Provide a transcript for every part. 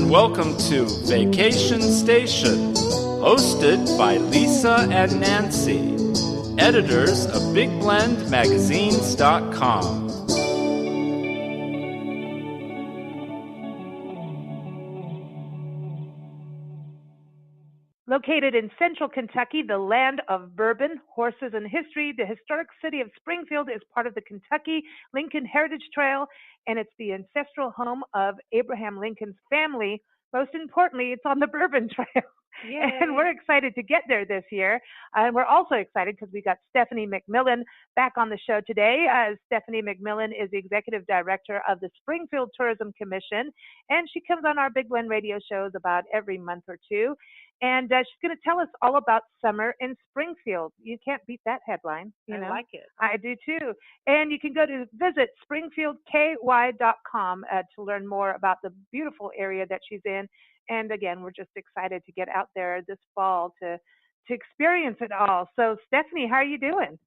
welcome to Vacation Station, hosted by Lisa and Nancy, editors of BigBlendMagazines.com. Located in central Kentucky, the land of bourbon, horses, and history, the historic city of Springfield is part of the Kentucky-Lincoln Heritage Trail, and it's the ancestral home of Abraham Lincoln's family. Most importantly, it's on the Bourbon Trail. Yay. And we're excited to get there this year. And we're also excited because we got Stephanie McMillin back on the show today. Stephanie McMillin is the executive director of the Springfield Tourism Commission, and she comes on our Big Blend radio shows about every month or two. And she's going to tell us all about summer in Springfield. You can't beat that headline. You know? I like it. I do too. And you can go to visit springfieldky.com to learn more about the beautiful area that she's in. And again, we're just excited to get out there this fall to experience it all. So Stephanie, how are you doing?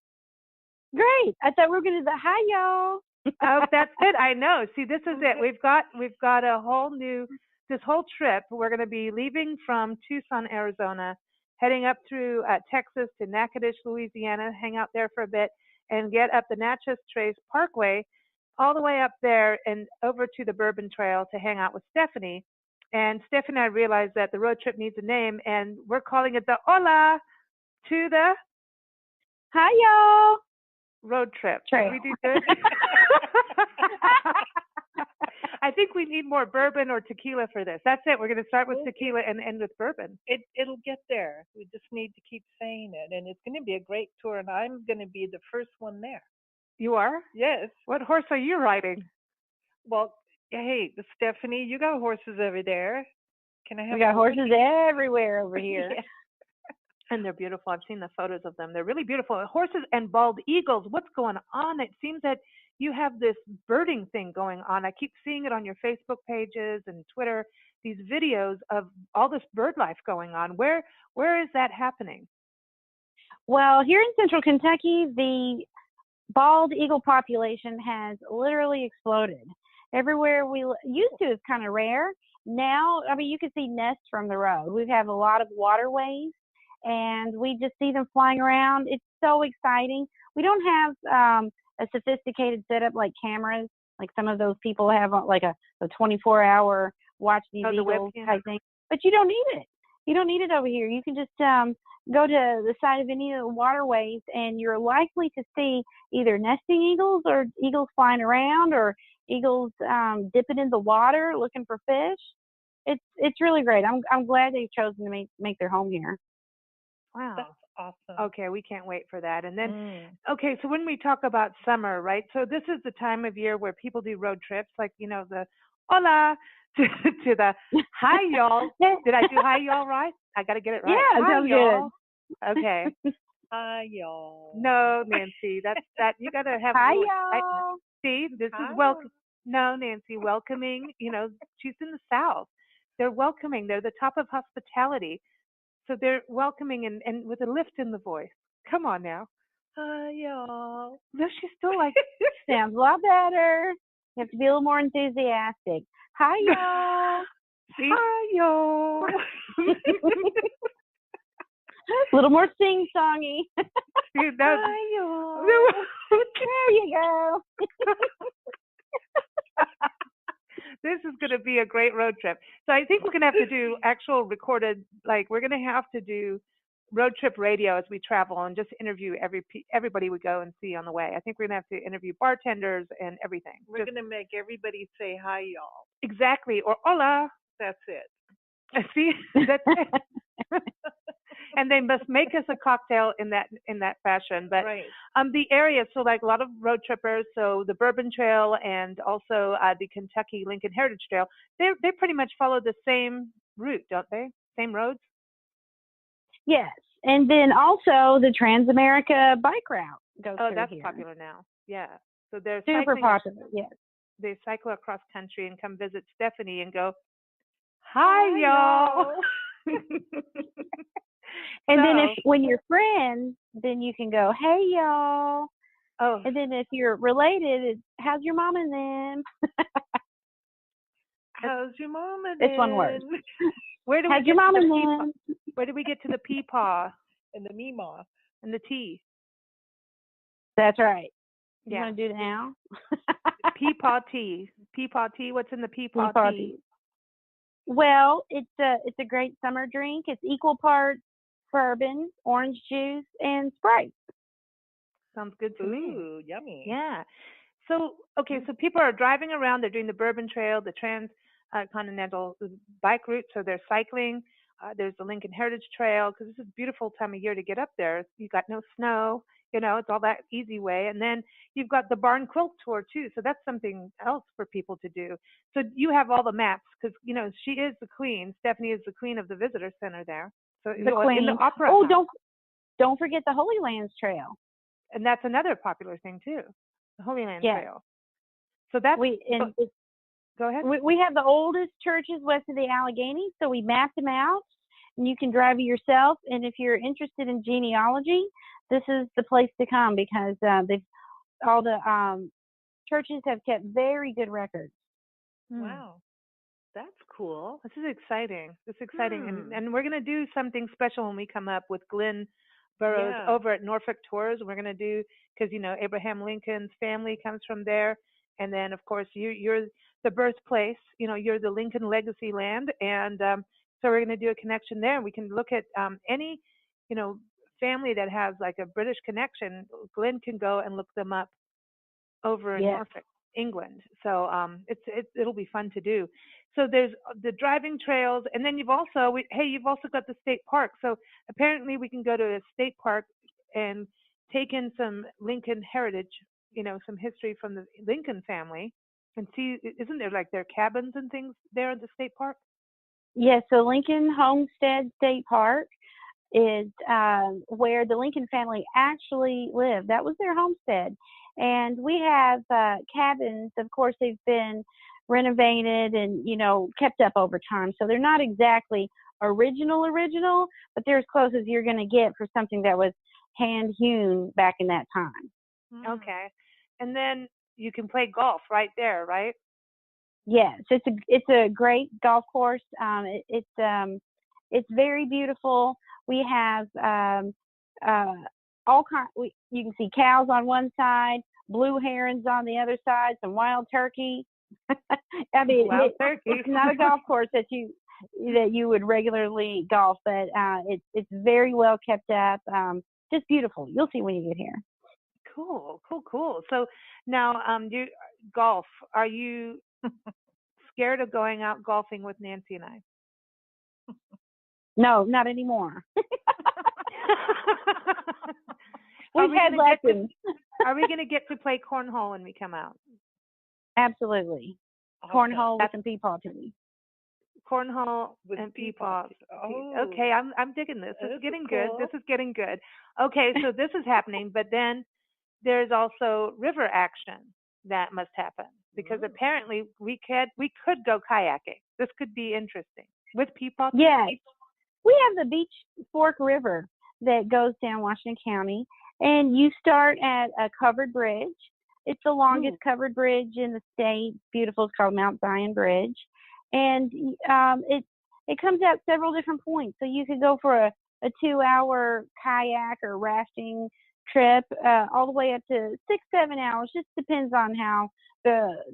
Great. I thought we were going to say hi, y'all. Oh, that's it. I know. See, this is it. We've got a whole new. This whole trip, we're going to be leaving from Tucson, Arizona, heading up through Texas to Natchitoches, Louisiana, hang out there for a bit, and get up the Natchez Trace Parkway all the way up there and over to the Bourbon Trail to hang out with Stephanie. And Stephanie and I realized that the road trip needs a name, and we're calling it the Hola to the Hi, y'all. Road trip. Trail. We do good. I think we need more bourbon or tequila for this. That's it. We're going to start with tequila and end with bourbon. It'll get there. We just need to keep saying it. And it's going to be a great tour, and I'm going to be the first one there. You are? Yes. What horse are you riding? Well, hey, Stephanie, you got horses over there. Can I have? We got horses everywhere over here. Yeah. And they're beautiful. I've seen the photos of them. They're really beautiful. Horses and bald eagles. What's going on? It seems that you have this birding thing going on. I keep seeing it on your Facebook pages and Twitter, these videos of all this bird life going on. Where is that happening? Well, here in central Kentucky, the bald eagle population has literally exploded. Everywhere we used to is kind of rare. Now, I mean, you can see nests from the road. We have a lot of waterways, and we just see them flying around. It's so exciting. We don't have a sophisticated setup like cameras, like some of those people have, like a 24-hour watch these eagles type thing. But you don't need it. You don't need it over here. You can just go to the side of any of the waterways, and you're likely to see either nesting eagles or eagles flying around or eagles dipping in the water looking for fish. It's really great. I'm glad they've chosen to make their home here. Wow. That's awesome. Okay, we can't wait for that. And then, okay, so when we talk about summer, right? So this is the time of year where people do road trips, like, you know, the Hola to the hi, y'all. Did I do hi, y'all right? I got to get it right. Yeah, hi, sounds y'all. good. Okay. Hi, y'all. No, Nancy, that you got to have. Hi, y'all. See, this is welcome. No, Nancy, welcoming. You know, she's in the South. They're welcoming. They're the top of hospitality. So they're welcoming and with a lift in the voice. Come on now. Hi, y'all. No, she's still like, sounds a lot better. You have to be a little more enthusiastic. Hi, y'all. See? Hi, y'all. A little more sing-songy. Hi, y'all. There you go. This is going to be a great road trip. So I think we're going to have to do actual recorded, like we're going to have to do road trip radio as we travel and just interview everybody we go and see on the way. I think we're going to have to interview bartenders and everything. We're going to make everybody say hi, y'all. Exactly. Or hola. That's it. See, that's it. And they must make us a cocktail in that fashion. But right. The area, so like a lot of road trippers, so the Bourbon Trail and also the Kentucky-Lincoln Heritage Trail, they pretty much follow the same route, don't they? Same roads? Yes. And then also the Transamerica bike route goes through that's here. popular now. Yeah. So they're super popular, yes. They cycle across country and come visit Stephanie and go, hi, y'all. And then when you're friends, then you can go, hey, y'all. Oh. And then if you're related, it's, how's your mom and them? How's your mama It's one word. Where do we How's get your to mama the then? Where do we get to the peepaw And the meemaw. and the tea? That's right. You Yeah. want to do it now? Peepaw tea. Peepaw tea. What's in the peepaw Peepaw tea? tea. Well, it's a great summer drink. It's equal parts bourbon, orange juice, and Sprite. Sounds good to me. Ooh, yummy. Yeah. So, okay, so people are driving around. They're doing the Bourbon Trail, the Transcontinental bike route. So they're cycling. There's the Lincoln Heritage Trail because this is a beautiful time of year to get up there. You got no snow. It's all that easy way. And then you've got the Barn Quilt Tour too. So that's something else for people to do. So you have all the maps because, she is the queen. Stephanie is the queen of the visitor center there. So The queen. in the opera Oh, house. don't forget the Holy Lands Trail. And that's another popular thing too. The Holy Land Yeah. Trail. So that's go ahead. We have the oldest churches west of the Alleghenies, so we mapped them out, and you can drive it yourself. And if you're interested in genealogy, this is the place to come because all the churches have kept very good records. Wow. That's cool. This is exciting. And we're going to do something special when we come up with Glenn Burroughs over at Norfolk Tours. We're going to do, because, Abraham Lincoln's family comes from there. And then, of course, you're the birthplace. You're the Lincoln legacy land. And so we're going to do a connection there. We can look at any, family that has like a British connection. Glenn can go and look them up over in Norfolk, England. So it'll be fun to do. So there's the driving trails, and then you've also got the state park. So apparently we can go to a state park and take in some Lincoln heritage, some history from the Lincoln family, and see, isn't there like their cabins and things there at the state park? Yes, so Lincoln Homestead State Park is where the Lincoln family actually lived. That was their homestead. And we have cabins. Of course, they've been renovated and, kept up over time. So they're not exactly original, but they're as close as you're going to get for something that was hand hewn back in that time. Okay. And then you can play golf right there, right? Yes, it's a great golf course. It's very beautiful. We have all kinds. You can see cows on one side, blue herons on the other side, some wild turkey. I mean, it's not a golf course that you would regularly golf, but it's very well kept up. Just beautiful. You'll see when you get here. Cool. So now, you golf. Are you scared of going out golfing with Nancy and I? No, not anymore. We've had lessons. Are we going to get to play cornhole when we come out? Absolutely. Okay. Cornhole with some peepaw tea. Cornhole with and peepaw. Oh. Okay, I'm digging this. This is getting good. This is getting good. Okay, so this is happening, but then there's also river action that must happen because apparently we could go kayaking. This could be interesting with peepaw tea. Yes. We have the beech-fork-river that goes down Washington County, and you start at a covered bridge. It's the longest covered bridge in the state. Beautiful. It's called Mount Zion Bridge. And it comes out several different points. So you could go for a 2-hour kayak or rafting trip all the way up to 6-7 hours. Just depends on how the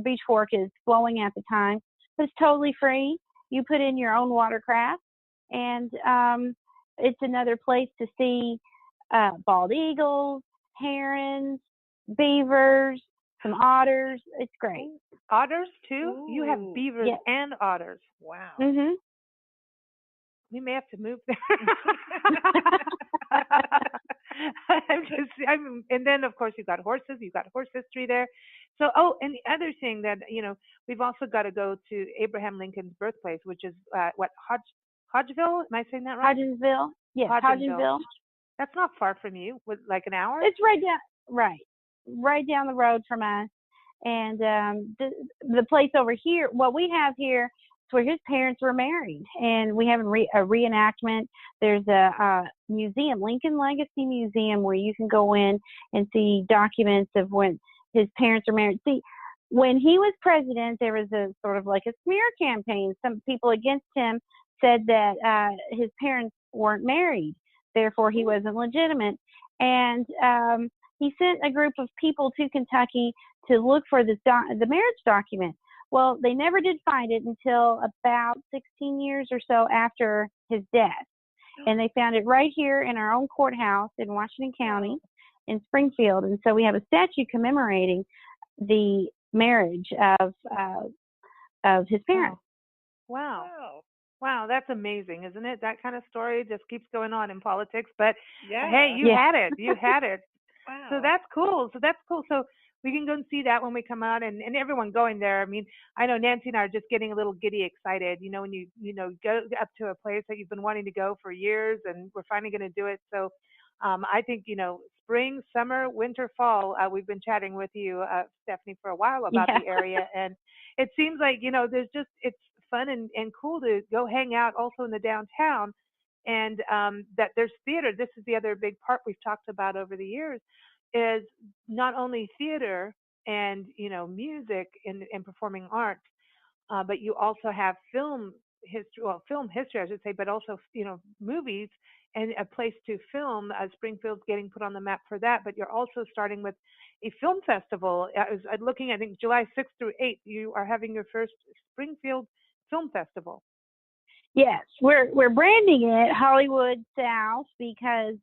beach fork is flowing at the time. But it's totally free. You put in your own watercraft. And it's another place to see bald eagles, herons, beavers, some otters. It's great. Otters too? Ooh. You have beavers and otters. Wow. Mhm. We may have to move there. And then of course you've got horses. You've got horse history there. So, and the other thing that we've also got to go to Abraham Lincoln's birthplace, which is Hodgeville? Am I saying that right? Hodgensville. Yes, Hodgensville. That's not far from you. With like an hour? It's right down the road from us. And the place over here, what we have here, is where his parents were married, and we have a reenactment. There's a museum, Lincoln Legacy Museum, where you can go in and see documents of when his parents were married. See, when he was president, there was a sort of like a smear campaign. Some people against him said that his parents weren't married, therefore he wasn't legitimate. And he sent a group of people to Kentucky to look for the marriage document. Well, they never did find it until about 16 years or so after his death. And they found it right here in our own courthouse in Washington County in Springfield. And so we have a statue commemorating the marriage of his parents. Wow. Wow, that's amazing, isn't it? That kind of story just keeps going on in politics. But hey, you had it. You had it. Wow. So that's cool. So we can go and see that when we come out, and everyone going there. I mean, I know Nancy and I are just getting a little giddy excited. You know, when you go up to a place that you've been wanting to go for years, and we're finally going to do it. So I think, spring, summer, winter, fall, we've been chatting with you, Stephanie, for a while about the area. And it seems like, it's fun and cool to go hang out also in the downtown, and that there's theater. This is the other big part we've talked about over the years, is not only theater and, music and performing arts, but you also have film history, I should say, but also, movies and a place to film. Springfield's getting put on the map for that, but you're also starting with a film festival. I was looking, I think July 6th through 8th, you are having your first Springfield Film Festival. Yes, we're branding it Hollywood South because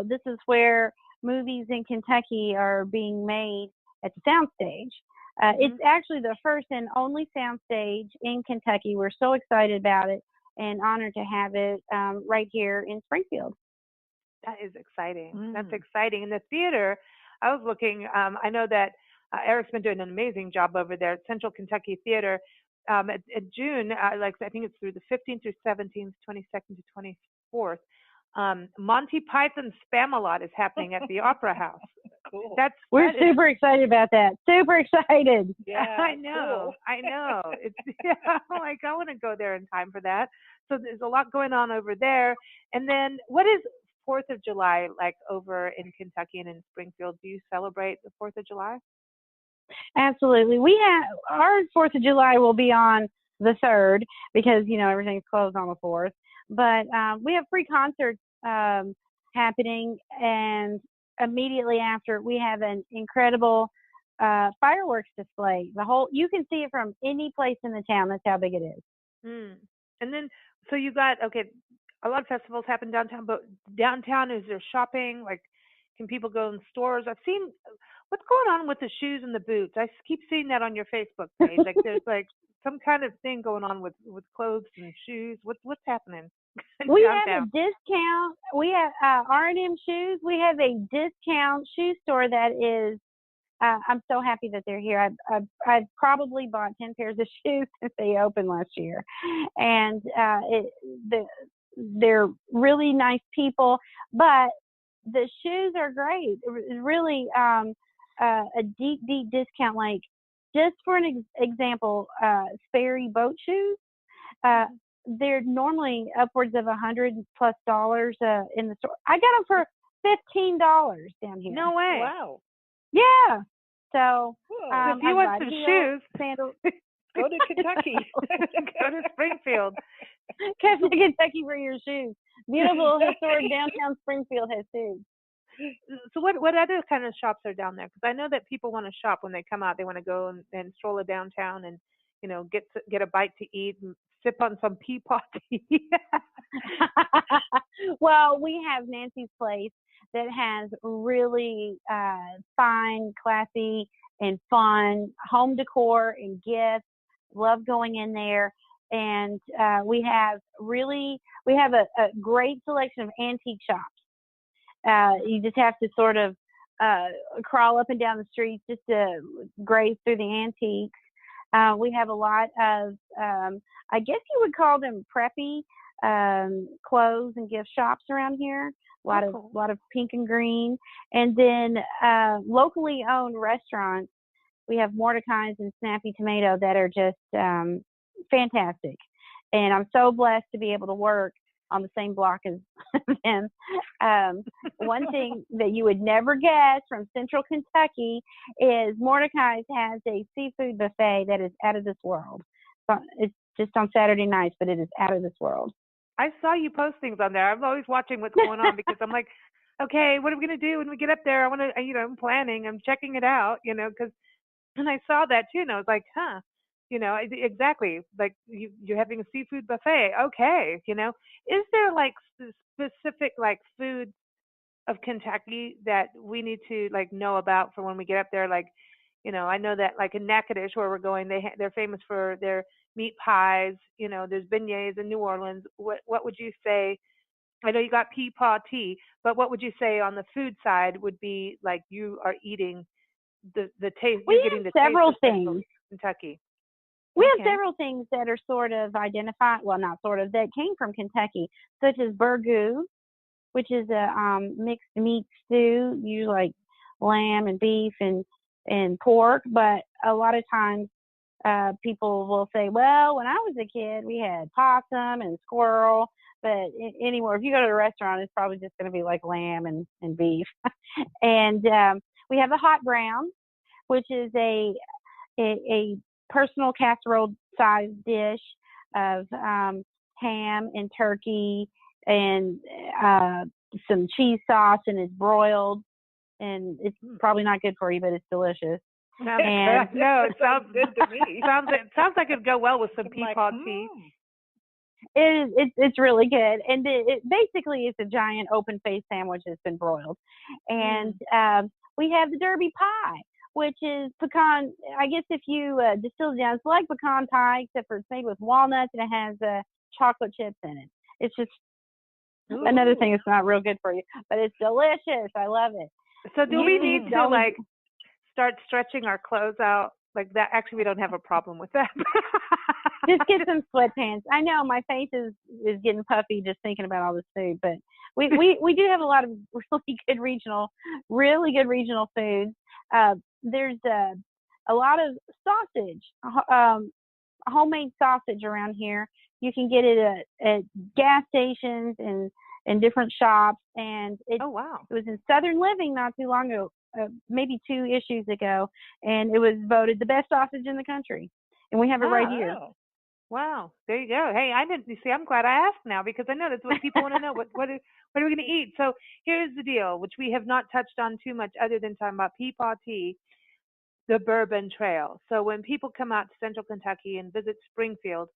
this is where movies in Kentucky are being made at the soundstage. It's actually the first and only soundstage in Kentucky. We're so excited about it and honored to have it right here in Springfield. That is exciting. That's exciting. And the theater, I was looking, I know that Eric's been doing an amazing job over there at Central Kentucky Theater. At June, I think it's through the 15th through 17th, 22nd to 24th. Monty Python's Spamalot is happening at the Opera House. Cool. We're super excited about that. Super excited. Yeah, I know. Cool. I know. It's I'm like, I want to go there in time for that. So there's a lot going on over there. And then what is 4th of July like over in Kentucky and in Springfield? Do you celebrate the 4th of July? Absolutely. We have our 4th of July will be on the 3rd because, everything's closed on the 4th. But we have free concerts happening, and immediately after we have an incredible fireworks display. You can see it from any place in the town. That's how big it is. And then, so you got, a lot of festivals happen downtown, but downtown, is there shopping? Like, can people go in stores? I've seen, what's going on with the shoes and the boots? I keep seeing that on your Facebook page. Like, there's like some kind of thing going on with clothes and shoes. What's happening? We have a discount. We have R&M Shoes. We have a discount shoe store that is. I'm so happy that they're here. I've probably bought 10 pairs of shoes since they opened last year, and they're really nice people. But the shoes are great. Really, a deep discount. Like, just for an example, Sperry boat shoes. They're normally upwards of $100+ in the store. I got them for $15 down here. No way! Wow. Yeah. So if you want some shoes, sandals, go to Kentucky. Go to Springfield. Come to Kentucky for your shoes. Beautiful historic downtown Springfield has shoes. So what other kind of shops are down there? Because I know that people want to shop when they come out. They want to go and stroll a downtown and get a bite to eat and sip on some peapod tea. Well, we have Nancy's Place that has really fine, classy, and fun home decor and gifts. Love going in there. And we have a great selection of antique shops. You just have to sort of crawl up and down the streets just to graze through the antiques. We have a lot of, I guess you would call them preppy clothes and gift shops around here. A lot of pink and green. And then locally owned restaurants. We have Mordecai's and Snappy Tomato that are just fantastic. And I'm so blessed to be able to work on the same block as them. One thing that you would never guess from Central Kentucky is Mordecai's has a seafood buffet that is out of this world. So it's just on Saturday nights, but it is out of this world. I saw you post things on there. I'm always watching what's going on because I'm like, okay, what are we going to do when we get up there? I want to, I'm planning, I'm checking it out, because, and I saw that too, and I was like, huh, exactly, like you're having a seafood buffet. Okay, is there like specific like food of Kentucky that we need to like know about for when we get up there? Like, I know that like in Natchitoches where we're going, they're famous for their meat pies. There's beignets in New Orleans. What would you say? I know you got peapaw tea, but what would you say on the food side would be like you are eating the taste? We you're have getting the several taste of things. Kentucky. We have several things that are sort of identified, well, not sort of, that came from Kentucky, such as burgoo, which is a mixed meat stew, usually like lamb and beef and pork. But a lot of times people will say, well, when I was a kid, we had possum and squirrel. But anywhere, if you go to a restaurant, it's probably just going to be like lamb and beef. And we have a hot brown, which is a personal casserole-sized dish of ham and turkey and some cheese sauce, and it's broiled. And it's probably not good for you, but it's delicious. No, it sounds good to me. It sounds like it'd go well with some peapaw tea. It's really good, and it basically it's a giant open-faced sandwich that's been broiled. And we have the Derby pie, which is pecan. I guess if you distill it down, it's like pecan pie, except for it's made with walnuts and it has chocolate chips in it. It's just another thing that's not real good for you, but it's delicious. I love it. So do we need to like start stretching our clothes out like that? Actually, we don't have a problem with that. Just get some sweatpants. I know my face is getting puffy just thinking about all this food, but we do have a lot of really good regional foods. There's a lot of sausage, homemade sausage around here. You can get it at gas stations and different shops. And it was in Southern Living not too long ago, maybe 2 issues ago, and it was voted the best sausage in the country. And we have it right here. Wow, there you go. Hey, I didn't see. I'm glad I asked now because I know that's what people want to know. What are we going to eat? So here's the deal, which we have not touched on too much, other than talking about peapaw tea, the Bourbon Trail. So when people come out to Central Kentucky and visit Springfield,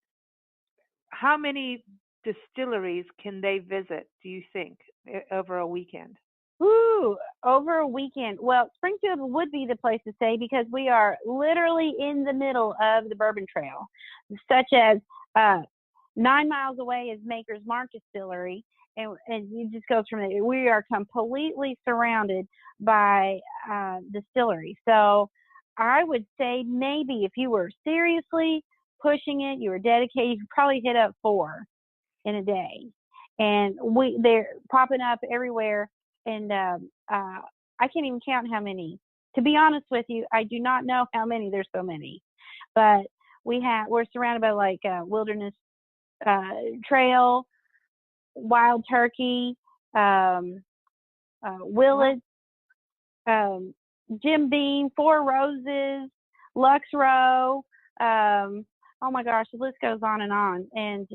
how many distilleries can they visit? Do you think over a weekend? Ooh, over a weekend. Well, Springfield would be the place to stay because we are literally in the middle of the Bourbon Trail, such as 9 miles away is Maker's Mark Distillery, and it just goes from there. We are completely surrounded by distilleries. So I would say maybe if you were seriously pushing it, you were dedicated, you could probably hit up 4 in a day. And they're popping up everywhere. And I can't even count how many. To be honest with you, I do not know how many. There's so many. But we're surrounded by like Wilderness Trail, Wild Turkey, Willits, Jim Beam, Four Roses, Lux Row. Oh my gosh, the list goes on. And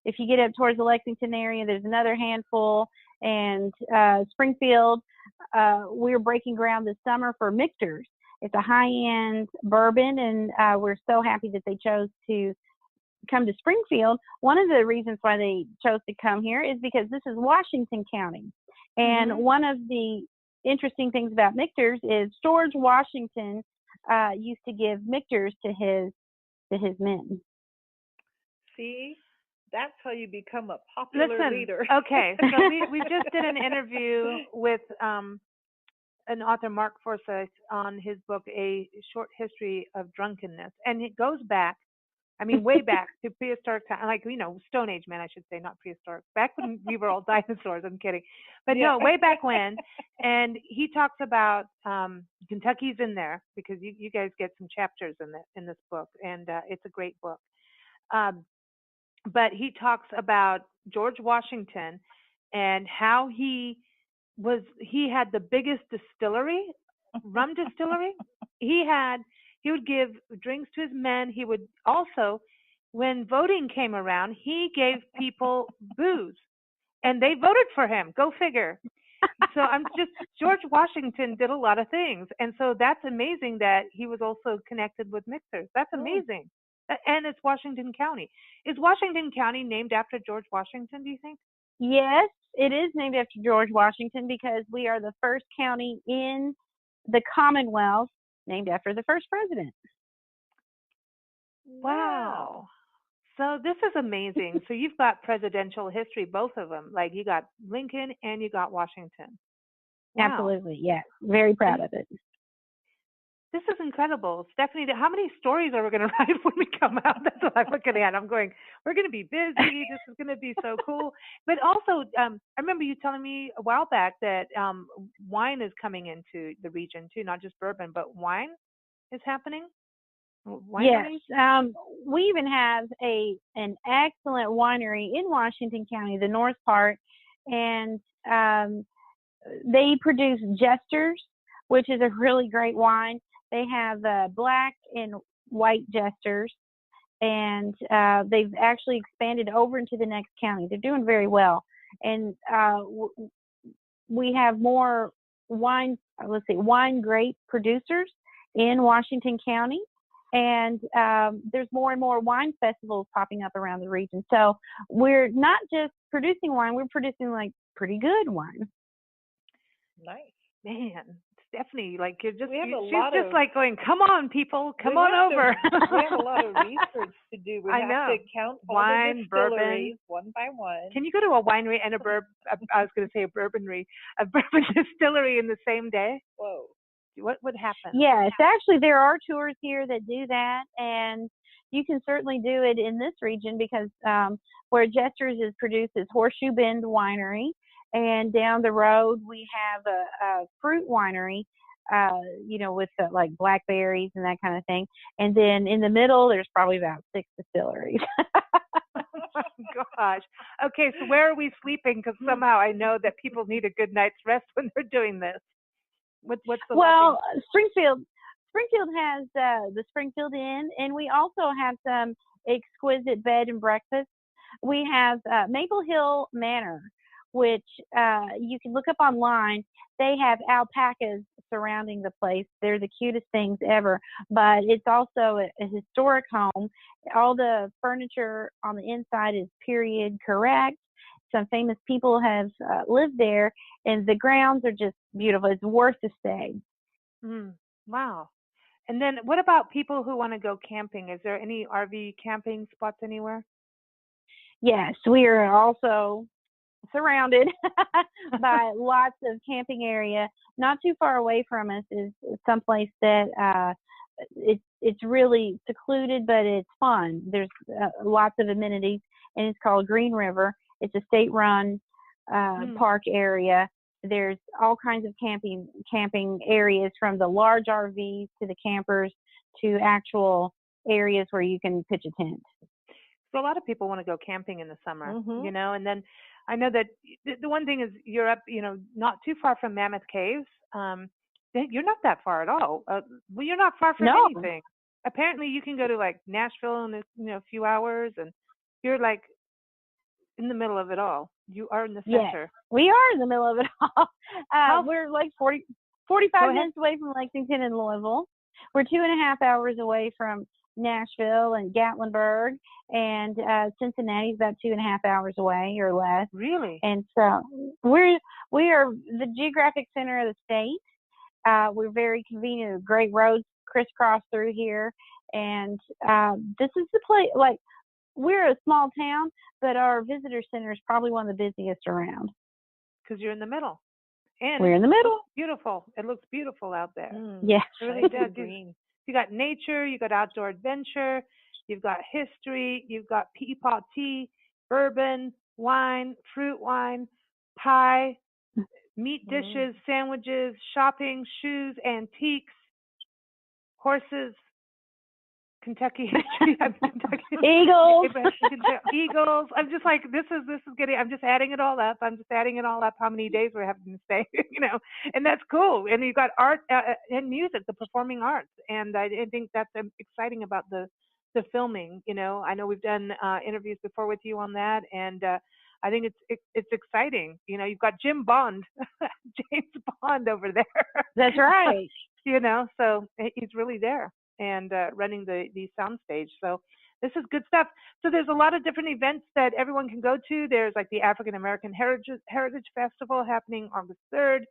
if you get up towards the Lexington area, there's another handful. And Springfield, we're breaking ground this summer for Michter's. It's a high-end bourbon, and we're so happy that they chose to come to Springfield. One of the reasons why they chose to come here is because this is Washington County. And one of the interesting things about Michter's is George Washington used to give Michter's to his men. See? That's how you become a popular leader. Okay, so we just did an interview with an author, Mark Forsyth, on his book, A Short History of Drunkenness. And it goes back, way back to prehistoric time, like, Stone Age men, I should say, not prehistoric. Back when we were all dinosaurs, I'm kidding. But no, way back when. And he talks about Kentucky's in there because you guys get some chapters in this book, and it's a great book. but he talks about George Washington and how he had the biggest distillery, rum distillery. He would give drinks to his men. He would also, when voting came around, he gave people booze and they voted for him. Go figure. So George Washington did a lot of things. And so that's amazing that he was also connected with mixers. That's amazing. And it's Washington County. Is Washington County named after George Washington, do you think? Yes, it is named after George Washington because we are the first county in the Commonwealth named after the first president. Wow. So this is amazing. So you've got presidential history, both of them. Like you got Lincoln and you got Washington. Wow. Absolutely, yes. Very proud of it. This is incredible. Stephanie, how many stories are we going to write when we come out? That's what I'm looking at. I'm going, we're going to be busy. This is going to be so cool. But also, I remember you telling me a while back that wine is coming into the region too, not just bourbon, but wine is happening? Wineries? Yes. We even have an excellent winery in Washington County, the north part, and they produce Jesters, which is a really great wine. They have black and white Jesters, and they've actually expanded over into the next county. They're doing very well. And we have more wine grape producers in Washington County. And there's more and more wine festivals popping up around the region. So we're not just producing wine, we're producing like pretty good wine. Nice. Man, Stephanie, like she's just of, like going, come on, people, come on over. We have a lot of research to do. We have to count all wine, the distilleries bourbon, one by one. Can you go to a winery and I was going to say a bourbon distillery in the same day? Whoa. What would happen? Yes, actually, there are tours here that do that, and you can certainly do it in this region because where Jester's is produced is Horseshoe Bend Winery, and down the road we have a fruit winery, with like blackberries and that kind of thing, and then in the middle there's probably about 6 distilleries. Oh gosh. Okay, so where are we sleeping? Because somehow I know that people need a good night's rest when they're doing this. What's the well, Springfield has the Springfield Inn, and we also have some exquisite bed and breakfast. We have Maple Hill Manor, which you can look up online. They have alpacas surrounding the place. They're the cutest things ever, but it's also a historic home. All the furniture on the inside is period correct. Some famous people have lived there, and the grounds are just beautiful. It's worth the stay. Wow. And then what about people who want to go camping? Is there any RV camping spots anywhere? Yes, we are also surrounded by lots of camping area. Not too far away from us is someplace that it's really secluded, but it's fun. There's lots of amenities, and it's called Green River. It's a state-run park area. There's all kinds of camping areas, from the large RVs to the campers to actual areas where you can pitch a tent. So a lot of people want to go camping in the summer, and then I know that the one thing is you're up, not too far from Mammoth Caves. You're not that far at all. Well, you're not far from anything. Apparently you can go to like Nashville in a few hours, and you're like in the middle of it all. You are in the center. Yes, we are in the middle of it all. We're like 45 minutes away from Lexington and Louisville. We're 2.5 hours away from Nashville and Gatlinburg, and Cincinnati's about 2.5 hours away or less. Really? And so we are the geographic center of the state. We're very convenient. Great roads crisscross through here, and this is the place. Like, we're a small town, but our visitor center is probably one of the busiest around. Because you're in the middle. And we're in the middle. Beautiful. It looks beautiful out there. Yes. It really does. You got nature, you got outdoor adventure, you've got history, you've got peapod tea, bourbon, wine, fruit wine, pie, meat dishes, sandwiches, shopping, shoes, antiques, horses, Kentucky history. Eagles. Eagles. I'm just like, this is getting. I'm just adding it all up. How many days we're having to stay, and that's cool. And you got art and music, the performing arts, and I think that's exciting about the filming. I know we've done interviews before with you on that, and I think it's exciting. You've got James Bond over there. That's right. So he's really there and running the soundstage. So this is good stuff. So there's a lot of different events that everyone can go to. There's like the African American Heritage Festival happening August 3rd.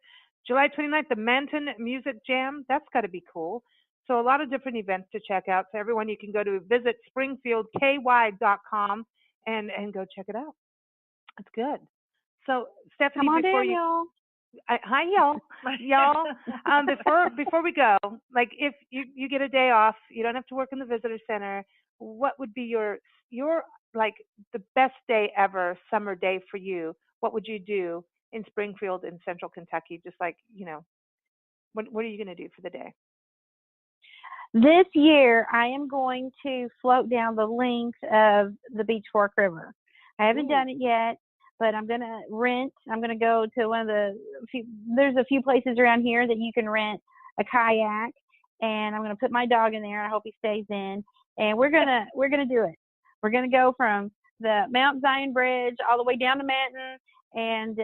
July 29th, the Manton Music Jam. That's got to be cool. So a lot of different events to check out. So everyone, you can go to visit springfieldky.com and go check it out. That's good. So Stephanie, come on, before Daniel. hi y'all. Before we go, like if you get a day off, you don't have to work in the visitor center. What would be your like the best day ever, summer day for you? What would you do in Springfield in Central Kentucky? Just like what are you going to do for the day? This year, I am going to float down the length of the Beech-Fork-River. I haven't done it yet, but I'm going to rent. I'm going to go to one of there's a few places around here that you can rent a kayak, and I'm going to put my dog in there. I hope he stays in, and we're going to do it. We're going to go from the Mount Zion Bridge all the way down to Manton, and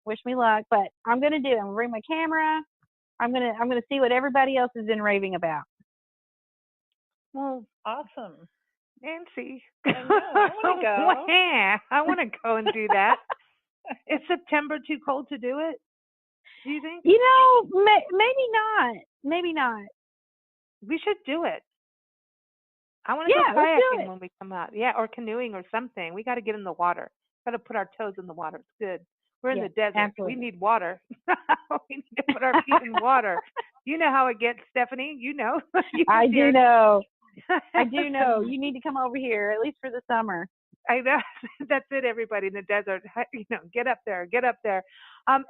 wish me luck, but I'm going to do it. I'm going to bring my camera. I'm going to see what everybody else has been raving about. Well, awesome. Nancy. I want to go. Yeah, I want to go and do that. Is September too cold to do it? Do you think? Maybe not. Maybe not. We should do it. I want to go kayaking when we come out. Yeah, or canoeing or something. We got to get in the water. Got to put our toes in the water. It's good. We're in the desert. Absolutely. We need water. We need to put our feet in water. You know how it gets, Stephanie. You know. I do know. I do know. You need to come over here, at least for the summer. I know. That's it, everybody in the desert. Get up there. Get up there.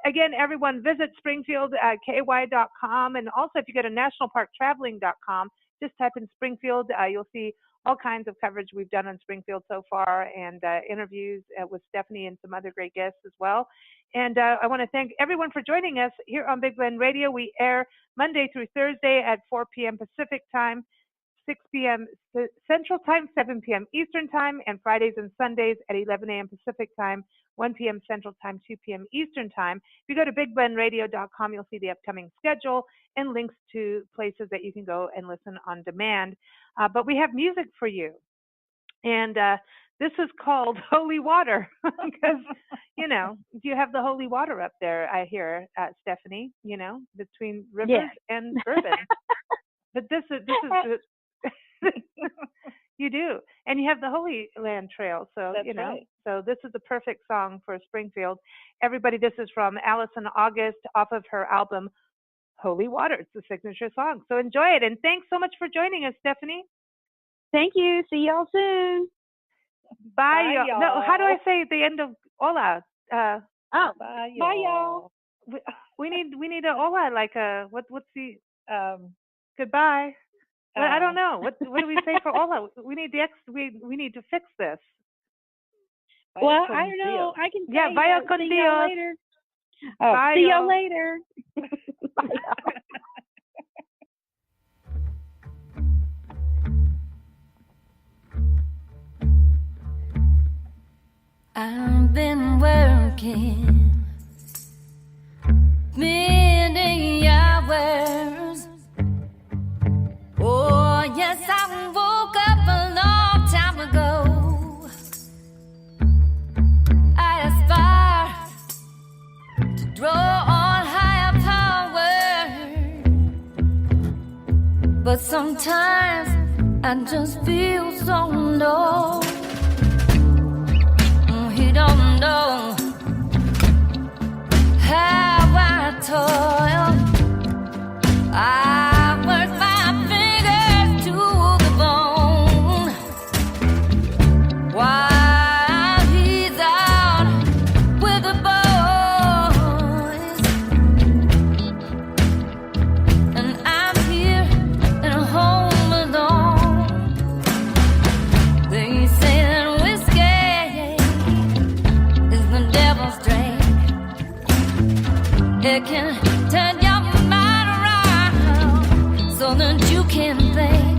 Again, everyone, visit springfieldky.com. And also, if you go to nationalparktraveling.com, just type in Springfield. You'll see all kinds of coverage we've done on Springfield so far, and interviews with Stephanie and some other great guests as well. And I want to thank everyone for joining us here on Big Blend Radio. We air Monday through Thursday at 4 p.m. Pacific Time, 6 p.m. Central Time, 7 p.m. Eastern Time, and Fridays and Sundays at 11 a.m. Pacific Time, 1 p.m. Central Time, 2 p.m. Eastern Time. If you go to bigblendradio.com, you'll see the upcoming schedule and links to places that you can go and listen on demand. But we have music for you. And this is called Holy Water because, you have the holy water up there, I hear, Stephanie, between rivers and bourbon. But this is you do. And you have the Holy Land Trail. So, That's right. So this is the perfect song for Springfield. Everybody, this is from Allison August off of her album, Holy Water. It's the signature song. So enjoy it. And thanks so much for joining us, Stephanie. Thank you. See y'all soon. Bye, y'all. No, how do I say the end of Hola? Bye, y'all. We need a Hola, like what's the goodbye? I don't know. What do we say for Hola? We need we need to fix this. Well, I don't know. I can say vaya con see Dios. y'all later. Oh, bye, see y'all y'all later. Bye, y'all. I've been working many hours. Oh, yes, I woke up a long time ago. I aspire to draw on higher power, but sometimes I just feel so low. You don't know how I toil. I work my fingers to the bone while he's out with the boys, and I'm here at home alone. that can turn your mind around so that you can think.